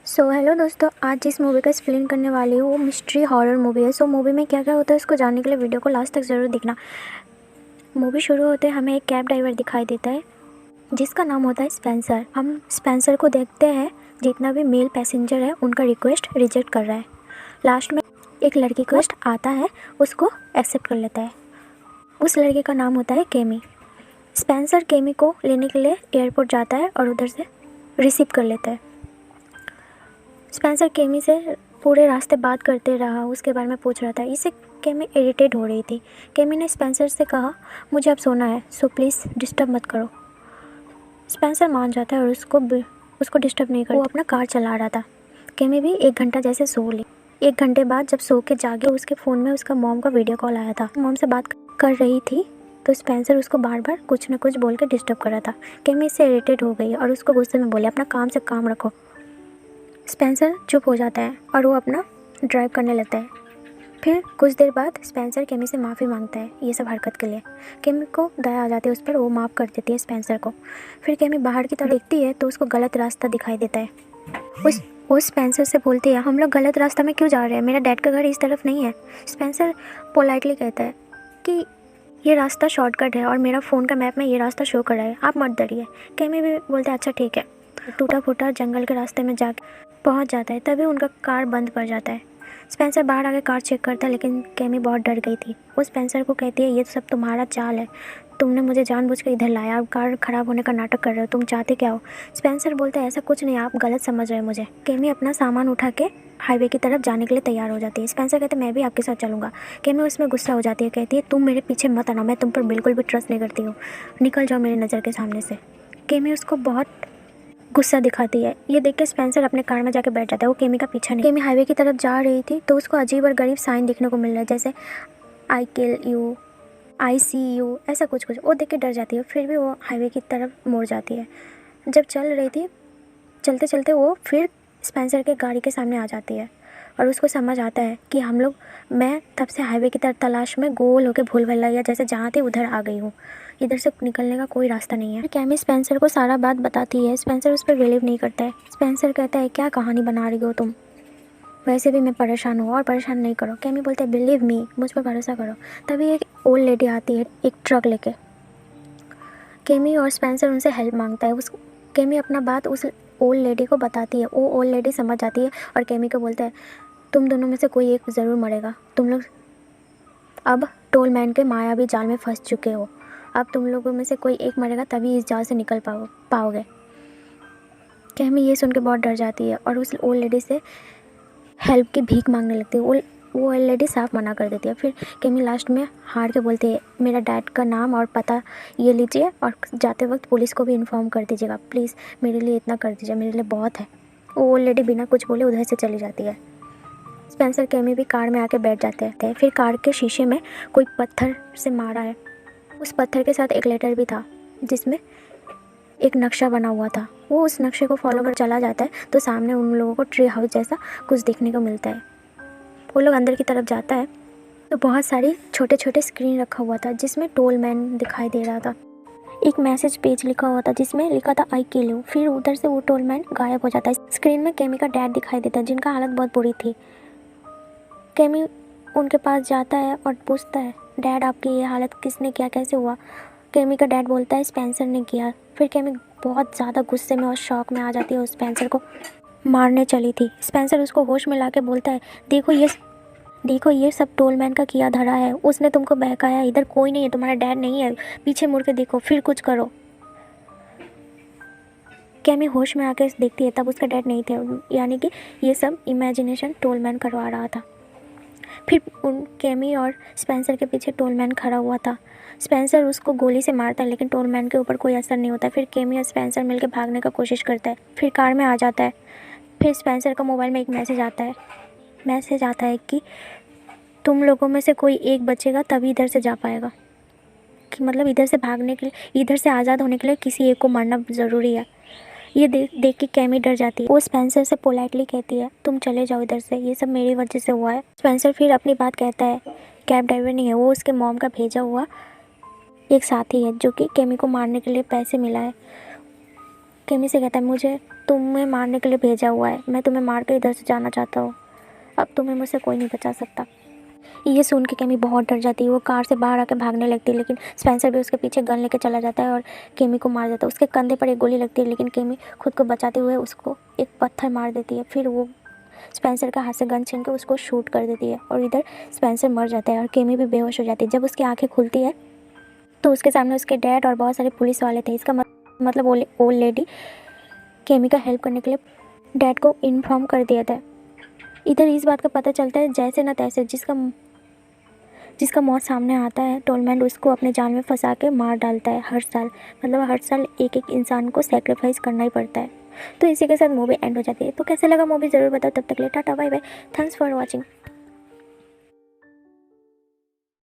Hello दोस्तों, आज जिस मूवी का एक्सप्लेन करने वाली हूँ वो मिस्ट्री हॉरर मूवी है। मूवी में क्या क्या होता है उसको जानने के लिए वीडियो को लास्ट तक ज़रूर देखना। मूवी शुरू होते हमें एक कैब ड्राइवर दिखाई देता है जिसका नाम होता है स्पेंसर। हम स्पेंसर को देखते हैं, जितना भी मेल पैसेंजर है उनका रिक्वेस्ट रिजेक्ट कर रहा है। लास्ट में एक लड़की रिक्वेस्ट आता है, उसको एक्सेप्ट कर लेता है। उस लड़के का नाम होता है केमी। स्पेंसर केमी को लेने के लिए एयरपोर्ट जाता है और उधर से रिसीव कर लेता है। स्पेंसर केमी से पूरे रास्ते बात करते रहा, उसके बारे में पूछ रहा था। इससे केमी इरिटेट हो रही थी। केमी ने स्पेंसर से कहा, मुझे अब सोना है, सो प्लीज़ डिस्टर्ब मत करो। स्पेंसर मान जाता है और उसको डिस्टर्ब नहीं करता। वो अपना कार चला रहा था। केमी भी 1 घंटा जैसे सो ली। 1 घंटे बाद जब सो के जागे, उसके फ़ोन में उसका मॉम का वीडियो कॉल आया था। मॉम से बात कर रही थी तो स्पेंसर उसको बार बार कुछ न कुछ बोल के डिस्टर्ब कर रहा था। केमी इससे इरिटेट हो गई और उसको गुस्से में बोले, अपना काम से काम रखो। स्पेंसर चुप हो जाता है और वो अपना ड्राइव करने लगता है। फिर कुछ देर बाद स्पेंसर केमी से माफ़ी मांगता है ये सब हरकत के लिए। केमी को दया आ जाती है उस पर, वो माफ़ कर देती है स्पेंसर को। फिर केमी बाहर की तरफ देखती है तो उसको गलत रास्ता दिखाई देता है। वो स्पेंसर से बोलती है, हम लोग गलत रास्ता में क्यों जा रहे हैं, मेरा डैड का घर इस तरफ नहीं है। स्पेंसर पोलाइटली कहता है कि ये रास्ता शॉर्टकट है और मेरा फ़ोन का मैप में ये रास्ता शो कर रहा है, आप मत डरिए। केमी भी बोलते हैं अच्छा ठीक है। टूटा फूटा जंगल के रास्ते में जाके पहुंच जाता है, तभी उनका कार बंद पड़ जाता है। स्पेंसर बाहर आके कार चेक करता है, लेकिन केमी बहुत डर गई थी। वो स्पेंसर को कहती है, ये सब तुम्हारा चाल है, तुमने मुझे जानबूझकर इधर लाया, अब कार ख़राब होने का नाटक कर रहे हो, तुम चाहते क्या हो। स्पेंसर बोलता है, ऐसा कुछ नहीं, आप गलत समझ रहे हो मुझे। केमी अपना सामान उठा के हाईवे की तरफ जाने के लिए तैयार हो जाती है। स्पेंसर कहते हैं, मैं भी आपके साथ चलूँगा। केमी उसमें गुस्सा हो जाती है, कहती है, तुम मेरे पीछे मत आना, मैं तुम पर बिल्कुल भी ट्रस्ट नहीं करती हूँ, निकल जाओ मेरी नज़र के सामने से। केमी उसको बहुत गुस्सा दिखाती है। ये देख के स्पेंसर अपने कार में जाके बैठ जाता है, वो केमी का पीछा नहीं। केमी हाईवे की तरफ जा रही थी तो उसको अजीब और गरीब साइन दिखने को मिल रहा है, जैसे आई kill you, I C you, ऐसा कुछ कुछ। वो देख के डर जाती है, फिर भी वो हाईवे की तरफ मुड़ जाती है। जब चल रही थी, चलते चलते वो फिर स्पेंसर के गाड़ी के सामने आ जाती है और उसको समझ आता है कि मैं तब से हाईवे की तरफ तलाश में गोल होकर भूल भुलैया जैसे जहाँ थी उधर आ गई हूँ, इधर से निकलने का कोई रास्ता नहीं है। केमी स्पेंसर को सारा बात बताती है। स्पेंसर उस पर बिलीव नहीं करता है। स्पेंसर कहता है, क्या कहानी बना रही हो तुम, वैसे भी मैं परेशान हूँ और परेशान नहीं करो। केमी बोलता है, बिलीव मी, मुझ पर भरोसा करो। तभी एक ओल्ड लेडी आती है एक ट्रक लेके। केमी और स्पेंसर उनसे हेल्प मांगता है। केमी अपना बात उस ओल्ड लेडी को बताती है। वो ओल्ड लेडी समझ जाती है और केमी को बोलता है, तुम दोनों में से कोई एक ज़रूर मरेगा, तुम लोग अब टोल मैन के मायावी जाल में फंस चुके हो, अब तुम लोगों में से कोई एक मरेगा तभी इस जाल से निकल पाओगे। केमी ये सुन के बहुत डर जाती है और उस ओल्ड लेडी से हेल्प की भीख मांगने लगती है। वो ओल्ड लेडी साफ मना कर देती है। फिर केमी लास्ट में हार के बोलती है, मेरा डैड का नाम और पता ये लीजिए और जाते वक्त पुलिस को भी इन्फॉर्म कर दीजिएगा, प्लीज़ मेरे लिए इतना कर दीजिए, मेरे लिए बहुत है। वो ओल्ड लेडी बिना कुछ बोले उधर से चली जाती है। स्पेंसर केमी भी कार में आके बैठ जाते हैं। फिर कार के शीशे में कोई पत्थर से मारा है। उस पत्थर के साथ एक लेटर भी था जिसमें एक नक्शा बना हुआ था। वो उस नक्शे को फॉलो कर चला जाता है तो सामने उन लोगों को ट्री हाउस जैसा कुछ देखने को मिलता है। वो लोग अंदर की तरफ जाता है तो बहुत सारी छोटे छोटे स्क्रीन रखा हुआ था जिसमें टोल मैन दिखाई दे रहा था। एक मैसेज पेज लिखा हुआ था जिसमें लिखा था, आई किल यू। फिर उधर से वो टोल मैन गायब हो जाता है। स्क्रीन में केमी का डैड दिखाई देता है जिनका हालत बहुत बुरी थी। केमी उनके पास जाता है और पूछता है, डैड आपकी ये हालत किसने किया, कैसे हुआ। केमी का डैड बोलता है, स्पेंसर ने किया। फिर केमी बहुत ज़्यादा गुस्से में और शौक में आ जाती है और स्पेंसर को मारने चली थी। स्पेंसर उसको होश में लाके बोलता है, देखो ये सब टोल मैन का किया धरा है, उसने तुमको बहकाया, इधर कोई नहीं है, तुम्हारा डैड नहीं है, पीछे मुड़ के देखो, फिर कुछ करो। केमी होश में आके देखती है, तब उसका डैड नहीं थे, यानी कि ये सब इमेजिनेशन टोल मैन करवा रहा था। फिर केमी और स्पेंसर के पीछे टोल मैन खड़ा हुआ था। स्पेंसर उसको गोली से मारता है लेकिन टोल मैन के ऊपर कोई असर नहीं होता। फिर केमी और स्पेंसर मिलकर भागने का कोशिश करता है। फिर कार में आ जाता है। फिर स्पेंसर का मोबाइल में एक मैसेज आता है कि तुम लोगों में से कोई एक बचेगा तभी इधर से जा पाएगा, कि मतलब इधर से भागने के लिए, इधर से आज़ाद होने के लिए किसी एक को मरना ज़रूरी है। ये देख के केमी डर जाती है। वो स्पेंसर से पोलाइटली कहती है, तुम चले जाओ इधर से, ये सब मेरी वजह से हुआ है। स्पेंसर फिर अपनी बात कहता है। कैब ड्राइवर नहीं है, वो उसके मॉम का भेजा हुआ एक साथी है जो कि केमी को मारने के लिए पैसे मिला है। केमी से कहता है मुझे तुम्हें मारने के लिए भेजा हुआ है, मैं तुम्हें मार कर इधर से जाना चाहता हूँ, अब तुम्हें मुझसे कोई नहीं बचा सकता। ये सुन के केमी बहुत डर जाती है, वो कार से बाहर आकर भागने लगती है, लेकिन स्पेंसर भी उसके पीछे गन लेके चला जाता है और केमी को मार देता है। उसके कंधे पर एक गोली लगती है, लेकिन केमी खुद को बचाते हुए उसको एक पत्थर मार देती है। फिर वो स्पेंसर का हाथ से गन छीन के उसको शूट कर देती है और इधर स्पेंसर मर जाता है और केमी भी बेहोश हो जाती है। जब उसकी आँखें खुलती है तो उसके सामने उसके डैड और बहुत सारे पुलिस वाले थे। इसका मतलब ओल्ड लेडी केमी का हेल्प करने के लिए डैड को इन्फॉर्म कर दिया था। इधर इस बात का पता चलता है जैसे ना तैसे जिसका मौत सामने आता है, टोलमैन उसको अपने जाल में फंसा के मार डालता है। हर साल एक एक इंसान को सेक्रीफाइस करना ही पड़ता है। तो इसी के साथ मूवी एंड हो जाती है। तो कैसे लगा मूवी ज़रूर बताओ। तब तक के लिए tata bye bye, thanks for watching.